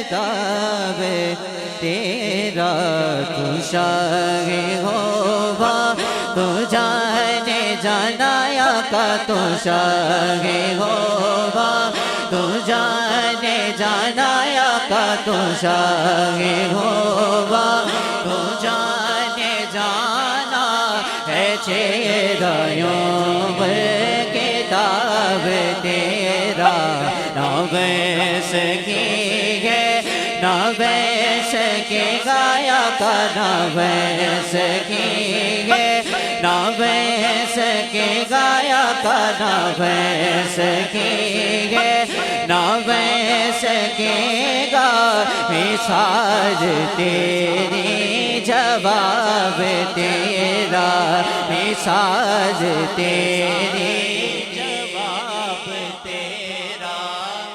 کتاب تیرا تو شاہ ہوگا تو جانے جانا یا کا تو شاہ ہوگا تو جانے جانا یا کا تو شاہ ہوگا تو جانے جانا ہے چہرہ یوم کتاب تیرا نہ ویس کی ہے نہ ویس کے گایا کا نہ ویس کی ہے نہ ویس کے گایا کا نہ ویس کی ہے نہ ویس کے گا مثال تیری جواب تیرا مثال تیری جواب تیرا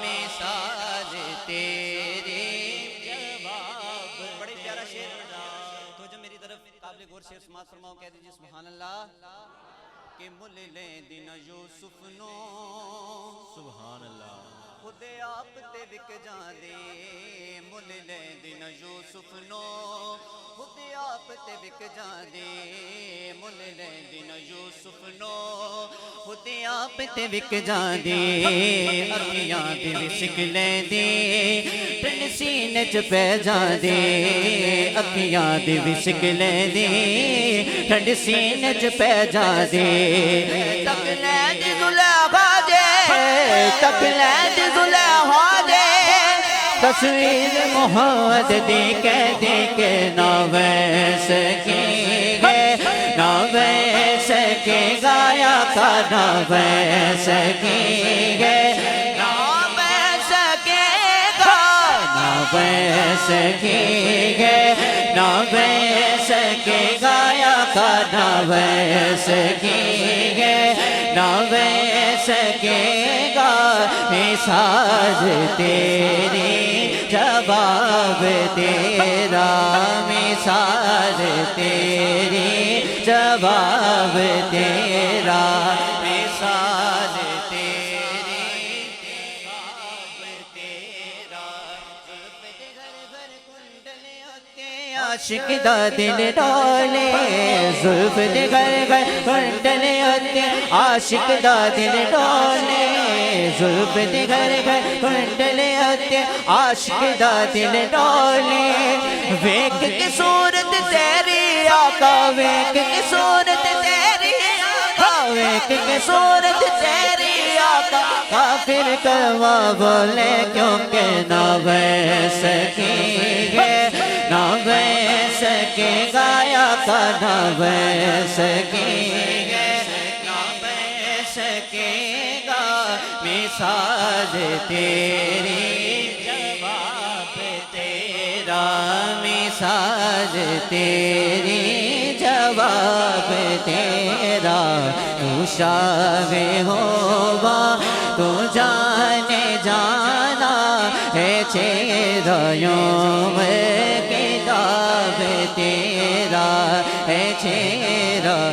مثال تیری جواب بڑی پیارا شعر تو جب میری طرف قابل غور شعر سماعت فرماؤ کہہ دیجیے سبحان اللہ کہ مل لے دن یوسف نو سبحان اللہ خود آپ تے وک جاندے مل لے دن یوسف نو خود آپ تے وک جاندے مل لے دن یوسف نو خود آپ تے وک جاندے اکھیاں دی وسک لیندے ٹن سینے چ پہ جاندے اکھیاں دی وسک لیندے ٹھنڈ سینے چ پہ جاندے تک لیندی زلیخا دے تک لیندی زلیخا دے تصویر محمد دی کے نہ ویس کی ہے نہ ویس کے گایا کا نہ ویس کی ہے نہ ویس کے گا نہ ویس کی ہے نہ ویس کے گایا کا نہ ویس کی ہے نہ ویس کے گا مثال تیری جواب تیرا مثال تیری جواب تیرا مثال تیری جواب تیرا عاشق دا دل ڈولے زلف دے گھر گھر کنڈلے ہوتے عاشق دا دل ڈولے زلف دے گھر گھر کنڈلے ہوتے عاشق دا دل ڈولے ویک کی صورت تیری آقا ویک کی صورت تیری آقا ویک کی صورت تیری آقا کافر کلمہ بولے کیونکہ نہ ویس کی ہے نہ ویس کے گایا کا نہ ویس کی ہے نہ ویس کے گا مثال تیری جواب تیرا مثال تیری جواب تیرا تو شاہ ہوگا تو جانے جانا ہے چہرہ یوم کتاب تیرا ہے چہرہ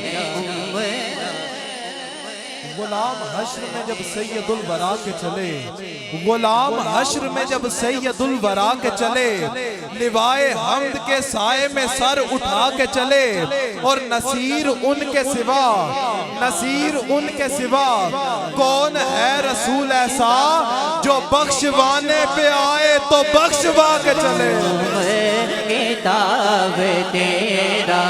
غلام حشر میں جب سید الورا کے چلے غلام حشر میں جب سید الورا کے چلے لوائے حمد کے سائے میں سر اٹھا کے چلے اور نصیر ان کے سوا نصیر ان کے سوا کون ہے رسول ایسا جو بخشوانے پہ آئے تو بخشوا کے چلے کتاب تیرا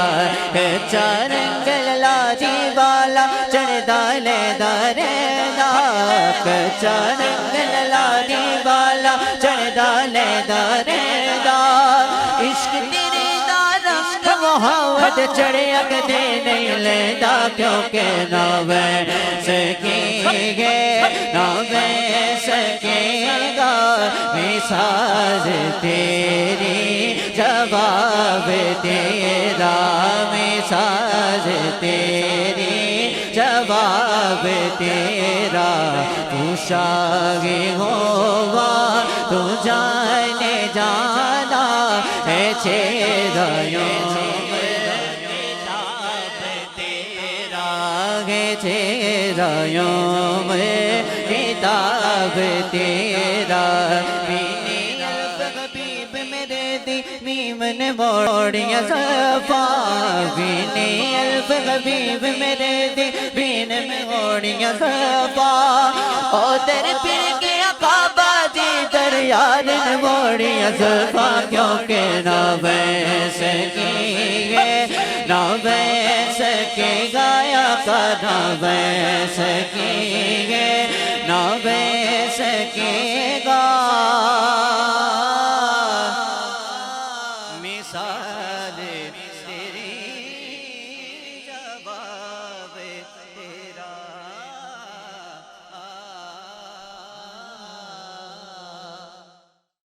چرنگ لاجی والا چڑھدا لے دارے داک چرنگ لاجی والا چڑھدا لے دارے دا عشق تیری دا رنگ محمد چڑھیک دے نہیں لیدا کیونکہ نہ ویس کی ہے نہ ویس کے گا مثال تیری جواب تیرا مثال تیری جواب تیرا تو شاہ ہوگا تو جانے جانا ہے چہرہ یوم کتاب تیرا ہے چہرہ یوم کتاب تیرا میمن موڑیاں صفا بینے الف حبیب میرے دی بین میں موڑیاں صفا او تیرے پیر کے عقابہ دی دریار نے موڑیاں صفا کیونکہ نہ بہ سکیے نہ بہ سکے گایا کا نہ بہ سکیے نہ بہ سکے